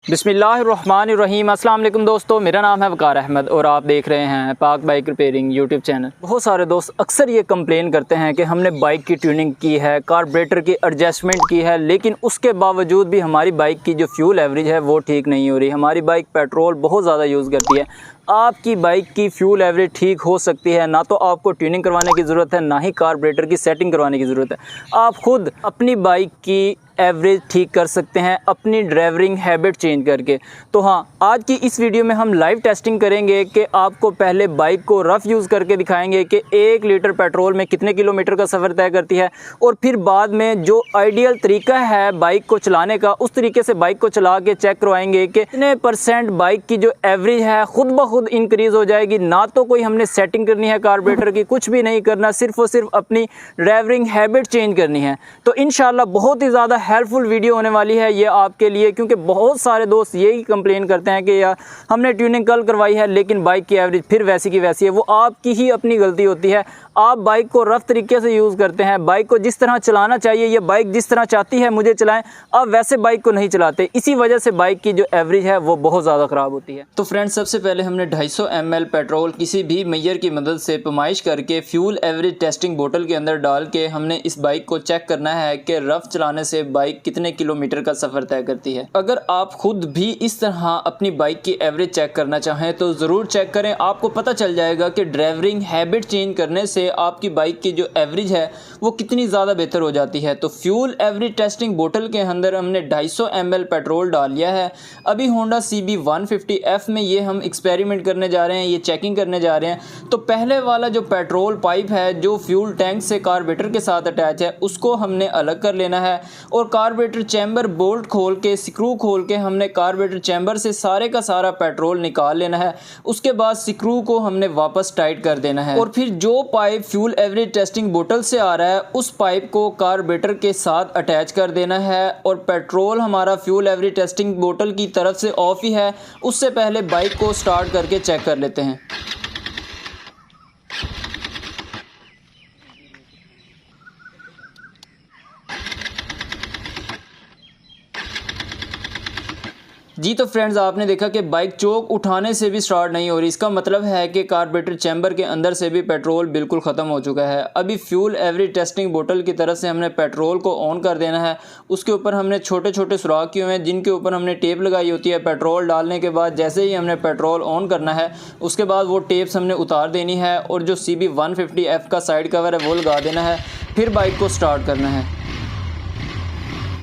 बिस्मिल्लाहिर्रहमानिर्रहीम। अस्सलाम वालेकुम दोस्तों, मेरा नाम है वकार अहमद और आप देख रहे हैं पाक बाइक रिपेयरिंग यूट्यूब चैनल। बहुत सारे दोस्त अक्सर ये कंप्लेन करते हैं कि हमने बाइक की ट्यूनिंग की है, कार्बोरेटर की एडजस्टमेंट की है, लेकिन उसके बावजूद भी हमारी बाइक की जो फ्यूल एवरेज है वो ठीक नहीं हो रही। हमारी बाइक पेट्रोल बहुत ज़्यादा यूज़ करती है। आपकी बाइक की फ्यूल एवरेज ठीक हो सकती है, ना तो आपको ट्यूनिंग करवाने की ज़रूरत है, ना ही कार्बोरेटर की सेटिंग करवाने की ज़रूरत है। आप खुद अपनी बाइक की एवरेज ठीक कर सकते हैं अपनी ड्राइविंग हैबिट चेंज करके। तो हाँ, आज की इस वीडियो में हम लाइव टेस्टिंग करेंगे कि आपको पहले बाइक को रफ़ यूज़ करके दिखाएंगे कि 1 लीटर पेट्रोल में कितने किलोमीटर का सफ़र तय करती है, और फिर बाद में जो आइडियल तरीका है बाइक को चलाने का, उस तरीके से बाइक को चला के चेक करवाएंगे कि कितने % बाइक की जो एवरेज है खुद ब खुद इंक्रीज़ हो जाएगी। ना तो कोई हमने सेटिंग करनी है कार्बोरेटर की, कुछ भी नहीं करना, सिर्फ और सिर्फ अपनी ड्राइविंग हैबिट चेंज करनी है। तो इंशाल्लाह बहुत ही ज़्यादा हेल्पफुल वीडियो होने वाली है ये आपके लिए, क्योंकि बहुत सारे दोस्त यही कंप्लेन करते हैं कि यार हमने ट्यूनिंग कल करवाई है लेकिन बाइक की एवरेज फिर वैसी की वैसी है। वो आपकी ही अपनी गलती होती है। आप बाइक को रफ तरीके से यूज़ करते हैं, बाइक को जिस तरह चलाना चाहिए, ये बाइक जिस तरह चाहती है मुझे चलाएं, आप वैसे बाइक को नहीं चलाते। इसी वजह से बाइक की जो एवरेज है वो बहुत ज़्यादा ख़राब होती है। तो फ्रेंड्स, सबसे पहले हमने 250 ml पेट्रोल किसी भी मेजर की मदद से पैमाइश करके फ्यूल एवरेज टेस्टिंग बोतल के अंदर डाल के हमने इस बाइक को चेक करना है कि रफ चलाने से बाइक कितने किलोमीटर का सफ़र तय करती है। अगर आप खुद भी इस तरह अपनी बाइक की एवरेज चेक करना चाहें तो ज़रूर चेक करें। आपको पता चल जाएगा कि ड्राइविंग हैबिट चेंज करने से आपकी बाइक की जो एवरेज है वो कितनी ज़्यादा बेहतर हो जाती है। तो फ्यूल एवरेज टेस्टिंग बोतल के अंदर हमने 250 ml पेट्रोल डाल लिया है। अभी होंडा CB 150F में ये हम एक्सपेरिमेंट करने जा रहे हैं, ये चेकिंग करने जा रहे हैं। तो पहले वाला जो पेट्रोल पाइप है जो फ्यूल टैंक से कार्बोरेटर के साथ अटैच है उसको हमने अलग कर लेना है, और कार्बोरेटर चैम्बर बोल्ट खोल के, स्क्रू खोल के हमने कार्बोरेटर चैम्बर से सारे का सारा पेट्रोल निकाल लेना है। उसके बाद स्क्रू को हमने वापस टाइट कर देना है, और फिर जो पाइप फ्यूल एवरेज टेस्टिंग बोतल से आ रहा है उस पाइप को कार्बोरेटर के साथ अटैच कर देना है। और पेट्रोल हमारा फ्यूल एवरेज टेस्टिंग बोतल की तरफ से ऑफ ही है, उससे पहले बाइक को स्टार्ट करके चेक कर लेते हैं। जी तो फ्रेंड्स, आपने देखा कि बाइक चोक उठाने से भी स्टार्ट नहीं हो रही। इसका मतलब है कि कार्बोरेटर चैम्बर के अंदर से भी पेट्रोल बिल्कुल ख़त्म हो चुका है। अभी फ्यूल एवरेज टेस्टिंग बोतल की तरफ से हमने पेट्रोल को ऑन कर देना है। उसके ऊपर हमने छोटे छोटे सुराख किए हुए हैं जिनके ऊपर हमने टेप लगाई होती है। पेट्रोल डालने के बाद जैसे ही हमने पेट्रोल ऑन करना है उसके बाद वो टेप्स हमने उतार देनी है, और जो CB 150F का साइड कवर है वो लगा देना है। फिर बाइक को स्टार्ट करना है।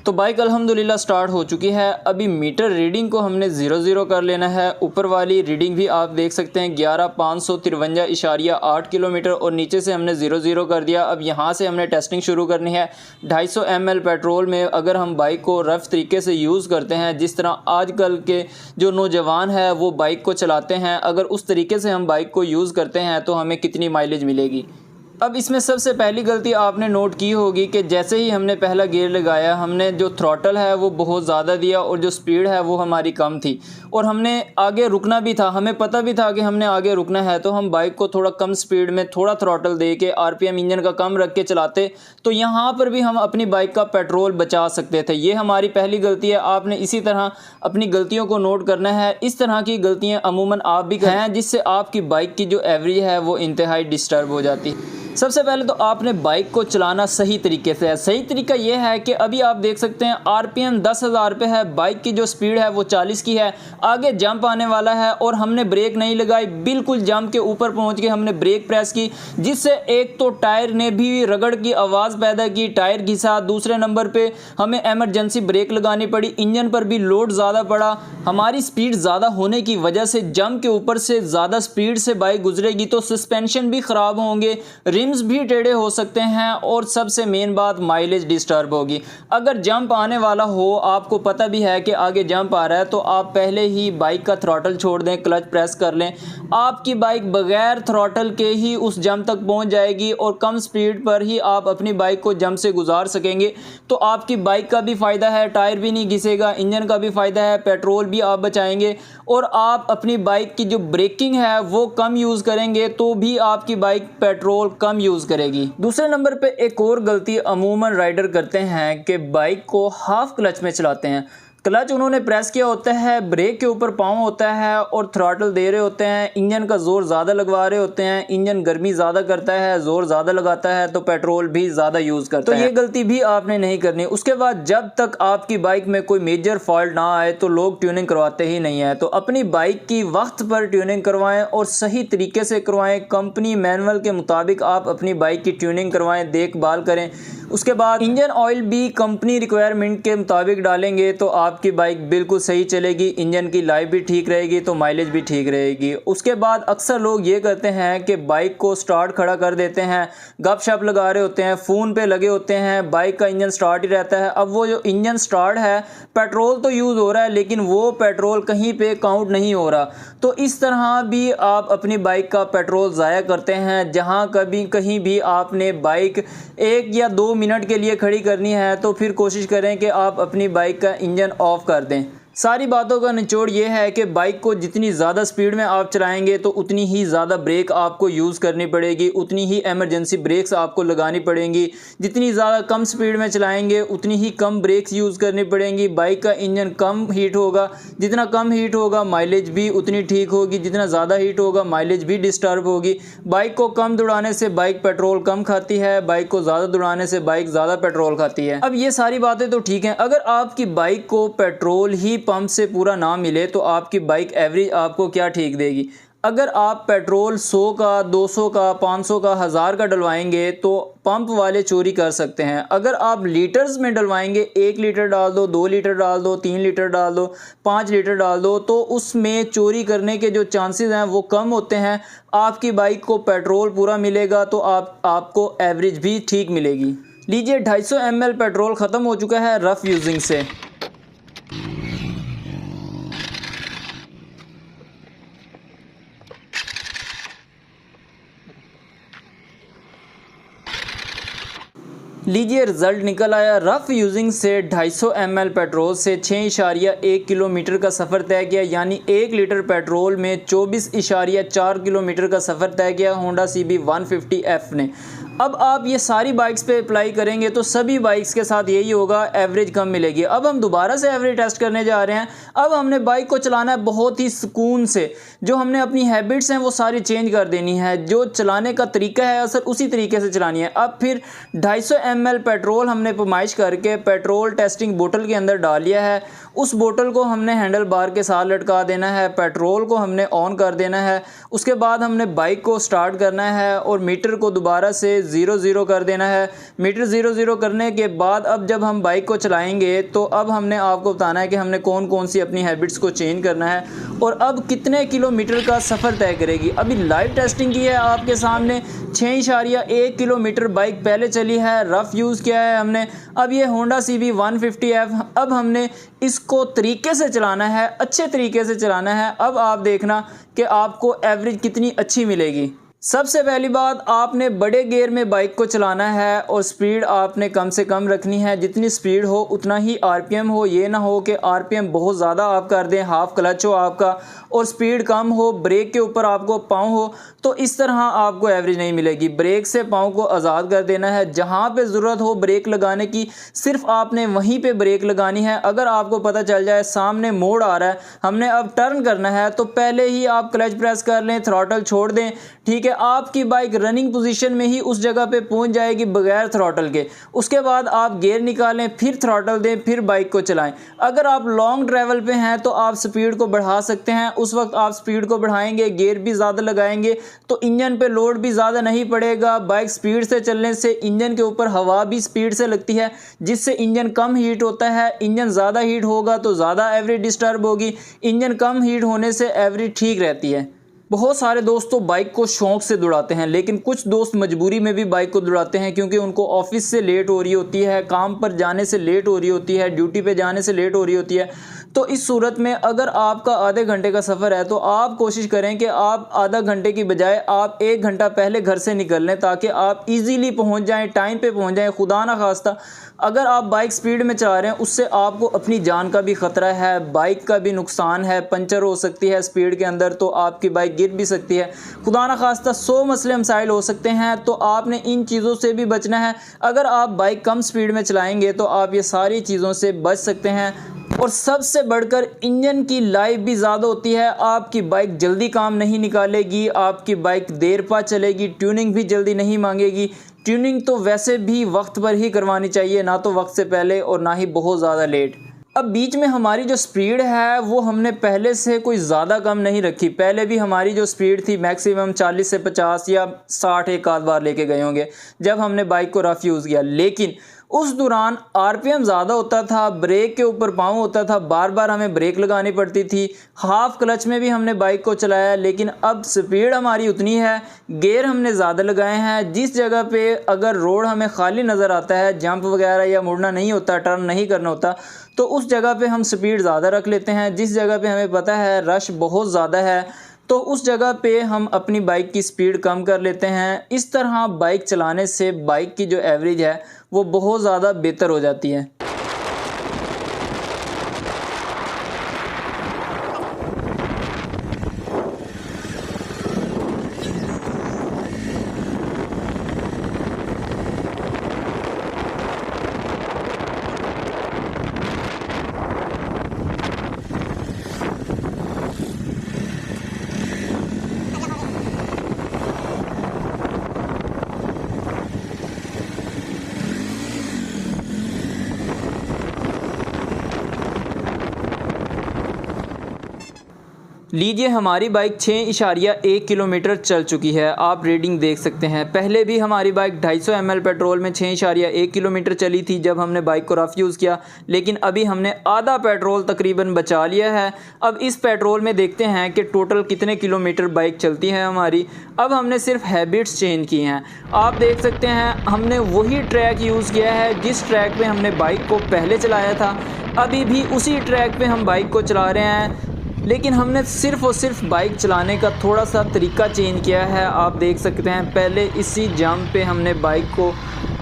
तो बाइक अल्हम्दुलिल्लाह स्टार्ट हो चुकी है। अभी मीटर रीडिंग को हमने 00 कर लेना है। ऊपर वाली रीडिंग भी आप देख सकते हैं 11,553.8 किलोमीटर, और नीचे से हमने 00 कर दिया। अब यहाँ से हमने टेस्टिंग शुरू करनी है। 250 ml पेट्रोल में अगर हम बाइक को रफ़ तरीके से यूज़ करते हैं, जिस तरह आजकल के जो नौजवान है वो बाइक को चलाते हैं, अगर उस तरीके से हम बाइक को यूज़ करते हैं तो हमें कितनी माइलेज मिलेगी। अब इसमें सबसे पहली गलती आपने नोट की होगी कि जैसे ही हमने पहला गियर लगाया, हमने जो थ्रॉटल है वो बहुत ज़्यादा दिया और जो स्पीड है वो हमारी कम थी, और हमने आगे रुकना भी था। हमें पता भी था कि हमने आगे रुकना है, तो हम बाइक को थोड़ा कम स्पीड में थोड़ा थ्रॉटल दे के RPM इंजन का कम रख के चलाते तो यहाँ पर भी हम अपनी बाइक का पेट्रोल बचा सकते थे। ये हमारी पहली गलती है। आपने इसी तरह अपनी गलतियों को नोट करना है। इस तरह की गलतियाँ अमूमन आप भी करें जिससे आपकी बाइक की जो एवरेज है वो इंतहाई डिस्टर्ब हो जाती है। सबसे पहले तो आपने बाइक को चलाना सही तरीके से है। सही तरीका यह है कि अभी आप देख सकते हैं RPM 10,000 पे है, बाइक की जो स्पीड है वो 40 की है। आगे जंप आने वाला है और हमने ब्रेक नहीं लगाई, बिल्कुल जंप के ऊपर पहुंच के हमने ब्रेक प्रेस की, जिससे एक तो टायर ने भी रगड़ की आवाज़ पैदा की, टायर घिसा। दूसरे नंबर पे हमें एमरजेंसी ब्रेक लगानी पड़ी, इंजन पर भी लोड ज़्यादा पड़ा। हमारी स्पीड ज़्यादा होने की वजह से जंप के ऊपर से ज़्यादा स्पीड से बाइक गुजरेगी तो सस्पेंशन भी ख़राब होंगे, रिम्स भी टेढ़े हो सकते हैं, और सबसे मेन बात माइलेज डिस्टर्ब होगी। अगर जंप आने वाला हो, आपको पता भी है कि आगे जंप आ रहा है, तो आप पहले ही बाइक का थ्रॉटल छोड़ दें, क्लच प्रेस कर लें। आपकी बाइक बगैर थ्रॉटल के ही उस जंप तक पहुंच जाएगी, और कम स्पीड पर ही आप अपनी बाइक को जंप से गुजार सकेंगे। तो आपकी बाइक का भी फ़ायदा है, टायर भी नहीं घिसेगा, इंजन का भी फ़ायदा है, पेट्रोल भी आप बचाएंगे, और आप अपनी बाइक की जो ब्रेकिंग है वो कम यूज़ करेंगे तो भी आपकी बाइक पेट्रोल कम यूज़ करेगी। दूसरे नंबर पे एक और गलती अमूमन राइडर करते हैं कि बाइक को हाफ क्लच में चलाते हैं। क्लच उन्होंने प्रेस किया होता है, ब्रेक के ऊपर पाँव होता है और थ्रॉटल दे रहे होते हैं, इंजन का ज़ोर ज़्यादा लगवा रहे होते हैं, इंजन गर्मी ज़्यादा करता है, ज़ोर ज़्यादा लगाता है तो पेट्रोल भी ज़्यादा यूज़ करता है। तो ये गलती भी आपने नहीं करनी। उसके बाद जब तक आपकी बाइक में कोई मेजर फॉल्ट ना आए तो लोग ट्यूनिंग करवाते ही नहीं है। तो अपनी बाइक की वक्त पर ट्यूनिंग करवाएं और सही तरीके से करवाएं, कंपनी मैनुअल के मुताबिक आप अपनी बाइक की ट्यूनिंग करवाएं, देखभाल करें। उसके बाद इंजन ऑयल भी कंपनी रिक्वायरमेंट के मुताबिक डालेंगे तो आपकी बाइक बिल्कुल सही चलेगी, इंजन की लाइफ भी ठीक रहेगी तो माइलेज भी ठीक रहेगी। उसके बाद अक्सर लोग ये करते हैं कि बाइक को स्टार्ट खड़ा कर देते हैं, गपशप लगा रहे होते हैं, फ़ोन पे लगे होते हैं, बाइक का इंजन स्टार्ट ही रहता है। अब वो जो इंजन स्टार्ट है, पेट्रोल तो यूज़ हो रहा है लेकिन वो पेट्रोल कहीं पे काउंट नहीं हो रहा। तो इस तरह भी आप अपनी बाइक का पेट्रोल ज़ाया करते हैं। जहाँ कहीं भी आपने बाइक 1 या 2 मिनट के लिए खड़ी करनी है तो फिर कोशिश करें कि आप अपनी बाइक का इंजन ऑफ कर दें। सारी बातों का निचोड़ ये है कि बाइक को जितनी ज़्यादा स्पीड में आप चलाएंगे तो उतनी ही ज़्यादा ब्रेक आपको यूज़ करनी पड़ेगी, उतनी ही इमरजेंसी ब्रेक्स आपको लगानी पड़ेंगी। जितनी ज़्यादा कम स्पीड में चलाएंगे उतनी ही कम ब्रेक्स यूज़ करनी पड़ेंगी। बाइक का इंजन कम हीट होगा, जितना कम हीट होगा माइलेज भी उतनी ठीक होगी, जितना ज़्यादा हीट होगा माइलेज भी डिस्टर्ब होगी। बाइक को कम दौड़ाने से बाइक पेट्रोल कम खाती है, बाइक को ज़्यादा दौड़ाने से बाइक ज़्यादा पेट्रोल खाती है। अब ये सारी बातें तो ठीक हैं, अगर आपकी बाइक को पेट्रोल ही पंप से पूरा ना मिले तो आपकी बाइक एवरेज आपको क्या ठीक देगी। अगर आप पेट्रोल 100 का, 200 का, 500 का, 1000 का डलवाएंगे तो पंप वाले चोरी कर सकते हैं। अगर आप लीटर्स में डलवाएंगे, 1 लीटर डाल दो, 2 लीटर डाल दो, 3 लीटर डाल दो, 5 लीटर डाल दो, तो उसमें चोरी करने के जो चांसेस हैं वो कम होते हैं। आपकी बाइक को पेट्रोल पूरा मिलेगा तो आपको एवरेज भी ठीक मिलेगी। लीजिए 250 ml पेट्रोल ख़त्म हो चुका है रफ़ यूजिंग से। लीजिए रिज़ल्ट निकल आया। रफ़ यूजिंग से 250 ml पेट्रोल से 6.1 किलोमीटर का सफ़र तय किया, यानी 1 लीटर पेट्रोल में 24.4 किलोमीटर का सफ़र तय किया होंडा CB 150F ने। अब आप ये सारी बाइक्स पे अप्लाई करेंगे तो सभी बाइक्स के साथ यही होगा, एवरेज कम मिलेगी। अब हम दोबारा से एवरेज टेस्ट करने जा रहे हैं। अब हमने बाइक को चलाना है बहुत ही सुकून से, जो हमने अपनी हैबिट्स हैं वो सारी चेंज कर देनी है, जो चलाने का तरीका है असल उसी तरीके से चलानी है। अब फिर 250 ml पेट्रोल हमने पमाइश करके पेट्रोल टेस्टिंग बोतल के अंदर डाल लिया है। उस बोतल को हमने हैंडल बार के साथ लटका देना है, पेट्रोल को हमने ऑन कर देना है। उसके बाद हमने बाइक को स्टार्ट करना है और मीटर को दोबारा से 0 कर देना है। मीटर 0 करने के बाद अब जब हम बाइक को चलाएंगे तो अब हमने आपको बताना है कि हमने कौन कौन सी अपनी हैबिट्स को चेंज करना है और अब कितने किलोमीटर का सफ़र तय करेगी। अभी लाइव टेस्टिंग की है आपके सामने। 6.1 किलोमीटर बाइक पहले चली है, रफ़ यूज़ किया है हमने। अब ये होंडा CB 150F, अब हमने इसको तरीके से चलाना है, अच्छे तरीके से चलाना है। अब आप देखना कि आपको एवरेज कितनी अच्छी मिलेगी। सबसे पहली बात, आपने बड़े गियर में बाइक को चलाना है और स्पीड आपने कम से कम रखनी है। जितनी स्पीड हो उतना ही RPM हो। ये ना हो कि RPM बहुत ज़्यादा आप कर दें, हाफ क्लच हो आपका और स्पीड कम हो, ब्रेक के ऊपर आपको पाँव हो, तो इस तरह आपको एवरेज नहीं मिलेगी। ब्रेक से पाँव को आज़ाद कर देना है। जहाँ पे ज़रूरत हो ब्रेक लगाने की सिर्फ आपने वहीं पे ब्रेक लगानी है। अगर आपको पता चल जाए सामने मोड़ आ रहा है, हमने अब टर्न करना है, तो पहले ही आप क्लच प्रेस कर लें, थ्रॉटल छोड़ दें, ठीक है। आपकी बाइक रनिंग पोजीशन में ही उस जगह पे पहुंच जाएगी बगैर थ्रॉटल के। उसके बाद आप गियर निकालें, फिर थ्रॉटल दें, फिर बाइक को चलाएं। अगर आप लॉन्ग ट्रैवल पे हैं तो आप स्पीड को बढ़ा सकते हैं। उस वक्त आप स्पीड को बढ़ाएंगे, गियर भी ज़्यादा लगाएंगे तो इंजन पे लोड भी ज़्यादा नहीं पड़ेगा। बाइक स्पीड से चलने से इंजन के ऊपर हवा भी स्पीड से लगती है, जिससे इंजन कम हीट होता है। इंजन ज़्यादा हीट होगा तो ज़्यादा एवरेज डिस्टर्ब होगी, इंजन कम हीट होने से एवरेज ठीक रहती है। बहुत सारे दोस्तों बाइक को शौक़ से दौड़ाते हैं, लेकिन कुछ दोस्त मजबूरी में भी बाइक को दौड़ाते हैं क्योंकि उनको ऑफिस से लेट हो रही होती है, काम पर जाने से लेट हो रही होती है, ड्यूटी पे जाने से लेट हो रही होती है। तो इस सूरत में अगर आपका आधे घंटे का सफ़र है तो आप कोशिश करें कि आप आधा घंटे की बजाय आप 1 घंटा पहले घर से निकल लें, ताकि आप इजीली पहुंच जाएं, टाइम पे पहुंच जाएं। खुदा ना खास्ता अगर आप बाइक स्पीड में चला रहे हैं, उससे आपको अपनी जान का भी ख़तरा है, बाइक का भी नुकसान है, पंचर हो सकती है स्पीड के अंदर, तो आपकी बाइक गिर भी सकती है। खुदा ना खास्ता 100 मसले मसाइल हो सकते हैं, तो आपने इन चीज़ों से भी बचना है। अगर आप बाइक कम स्पीड में चलाएँगे तो आप ये सारी चीज़ों से बच सकते हैं। और सबसे बढ़कर इंजन की लाइफ भी ज़्यादा होती है, आपकी बाइक जल्दी काम नहीं निकालेगी, आपकी बाइक देर पा चलेगी, ट्यूनिंग भी जल्दी नहीं मांगेगी। ट्यूनिंग तो वैसे भी वक्त पर ही करवानी चाहिए, ना तो वक्त से पहले और ना ही बहुत ज़्यादा लेट। अब बीच में हमारी जो स्पीड है वो हमने पहले से कोई ज़्यादा कम नहीं रखी। पहले भी हमारी जो स्पीड थी मैक्सिमम 40 से 50 या 60 एक आध बार लेके गए होंगे जब हमने बाइक को रफ यूज़ किया, लेकिन उस दौरान आरपीएम ज़्यादा होता था, ब्रेक के ऊपर पाँव होता था, बार बार हमें ब्रेक लगानी पड़ती थी, हाफ क्लच में भी हमने बाइक को चलाया। लेकिन अब स्पीड हमारी उतनी है, गियर हमने ज़्यादा लगाए हैं। जिस जगह पे अगर रोड हमें खाली नज़र आता है, जंप वगैरह या मुड़ना नहीं होता, टर्न नहीं करना होता, तो उस जगह पे हम स्पीड ज़्यादा रख लेते हैं। जिस जगह पे हमें पता है रश बहुत ज़्यादा है, तो उस जगह पे हम अपनी बाइक की स्पीड कम कर लेते हैं। इस तरह बाइक चलाने से बाइक की जो एवरेज है वो बहुत ज़्यादा बेहतर हो जाती है। लीजिए हमारी बाइक 6.1 किलोमीटर चल चुकी है, आप रीडिंग देख सकते हैं। पहले भी हमारी बाइक 250 ml पेट्रोल में 6.1 किलोमीटर चली थी जब हमने बाइक को रफ यूज़ किया, लेकिन अभी हमने आधा पेट्रोल तकरीबन बचा लिया है। अब इस पेट्रोल में देखते हैं कि टोटल कितने किलोमीटर बाइक चलती है हमारी। अब हमने सिर्फ हैबिट्स चेंज की हैं। आप देख सकते हैं हमने वही ट्रैक यूज़ किया है जिस ट्रैक पे हमने बाइक को पहले चलाया था, अभी भी उसी ट्रैक पे हम बाइक को चला रहे हैं, लेकिन हमने सिर्फ़ और सिर्फ बाइक चलाने का थोड़ा सा तरीका चेंज किया है। आप देख सकते हैं पहले इसी जंप पे हमने बाइक को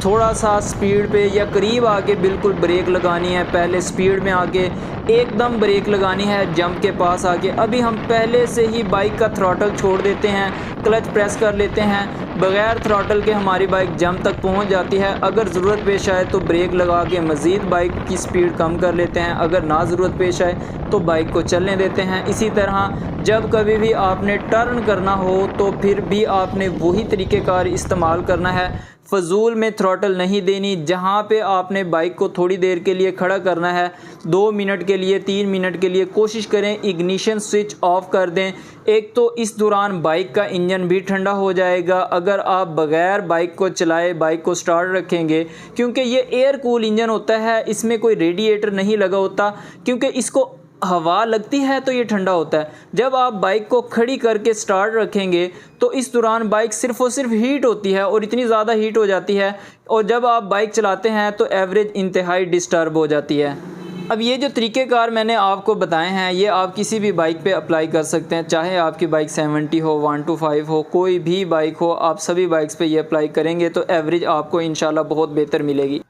थोड़ा सा स्पीड पे या करीब आके बिल्कुल ब्रेक लगानी है, पहले स्पीड में आके एकदम ब्रेक लगानी है जंप के पास आके। अभी हम पहले से ही बाइक का थ्रॉटल छोड़ देते हैं, क्लच प्रेस कर लेते हैं, बग़ैर थ्रॉटल के हमारी बाइक जंप तक पहुंच जाती है। अगर ज़रूरत पेश आए तो ब्रेक लगा के मज़ीद बाइक की स्पीड कम कर लेते हैं, अगर ना ज़रूरत पेश आए तो बाइक को चलने देते हैं। इसी तरह जब कभी भी आपने टर्न करना हो तो फिर भी आपने वही तरीक़ेकार इस्तेमाल करना है, फजूल में थ्रॉटल नहीं देनी। जहाँ पे आपने बाइक को थोड़ी देर के लिए खड़ा करना है, 2 मिनट के लिए 3 मिनट के लिए, कोशिश करें इग्निशन स्विच ऑफ कर दें। एक तो इस दौरान बाइक का इंजन भी ठंडा हो जाएगा। अगर आप बग़ैर बाइक को चलाए बाइक को स्टार्ट रखेंगे, क्योंकि ये एयर कूल इंजन होता है, इसमें कोई रेडिएटर नहीं लगा होता, क्योंकि इसको हवा लगती है तो ये ठंडा होता है। जब आप बाइक को खड़ी करके स्टार्ट रखेंगे तो इस दौरान बाइक सिर्फ़ और सिर्फ हीट होती है और इतनी ज़्यादा हीट हो जाती है, और जब आप बाइक चलाते हैं तो एवरेज इंतहाई डिस्टर्ब हो जाती है। अब ये जो तरीक़ेकार मैंने आपको बताए हैं ये आप किसी भी बाइक पे अप्लाई कर सकते हैं, चाहे आपकी बाइक 70 हो, 125 हो, कोई भी बाइक हो, आप सभी बाइक्स पे ये अप्लाई करेंगे तो एवरेज आपको इंशाल्लाह बहुत बेहतर मिलेगी।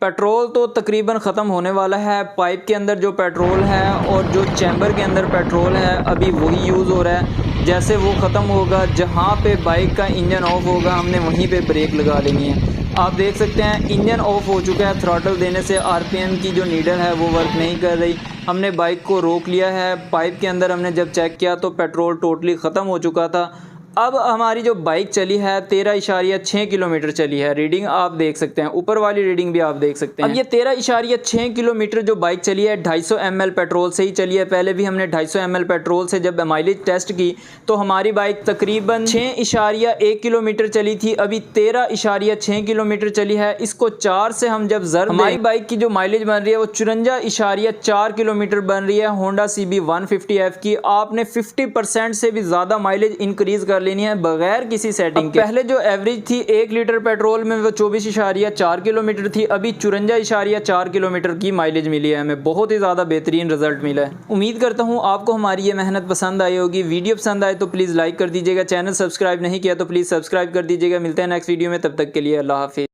पेट्रोल तो तकरीबन ख़त्म होने वाला है। पाइप के अंदर जो पेट्रोल है और जो चैम्बर के अंदर पेट्रोल है अभी वही यूज़ हो रहा है। जैसे वो ख़त्म होगा, जहाँ पे बाइक का इंजन ऑफ होगा हमने वहीं पे ब्रेक लगा लेनी है। आप देख सकते हैं इंजन ऑफ हो चुका है, थ्रॉटल देने से आरपीएम की जो नीडल है वो वर्क नहीं कर रही। हमने बाइक को रोक लिया है। पाइप के अंदर हमने जब चेक किया तो पेट्रोल टोटली ख़त्म हो चुका था। अब हमारी जो बाइक चली है 13.6 किलोमीटर चली है। रीडिंग आप देख सकते हैं, ऊपर वाली रीडिंग भी आप देख सकते हैं। अब ये 13.6 किलोमीटर जो बाइक चली है 250 ml पेट्रोल से ही चली है। पहले भी हमने 250 ml पेट्रोल से जब माइलेज टेस्ट की तो हमारी बाइक तकरीबन 6.1 किलोमीटर चली थी, अभी 13.6 किलोमीटर चली है। इसको 4 से हम जब ज़र हमारी बाइक की जो माइलेज बन रही है वो 54.4 किलोमीटर बन रही है होंडा CB 150F की। आपने 50% से भी ज़्यादा माइलेज इंक्रीज़ कर लेनी है बगैर किसी सेटिंग के। पहले जो एवरेज थी 1 लीटर पेट्रोल में वो 24.4 किलोमीटर थी, अभी 54.4 किलोमीटर की माइलेज मिली है हमें। बहुत ही ज़्यादा बेहतरीन रिजल्ट मिला है। उम्मीद करता हूँ आपको हमारी ये मेहनत पसंद आई होगी। वीडियो पसंद आए तो प्लीज़ लाइक कर दीजिएगा, चैनल सब्सक्राइब नहीं किया तो प्लीज़ सब्सक्राइब कर दीजिएगा। मिलते हैं नेक्स्ट वीडियो में, तब तक के लिए अल्लाह हाफिज़।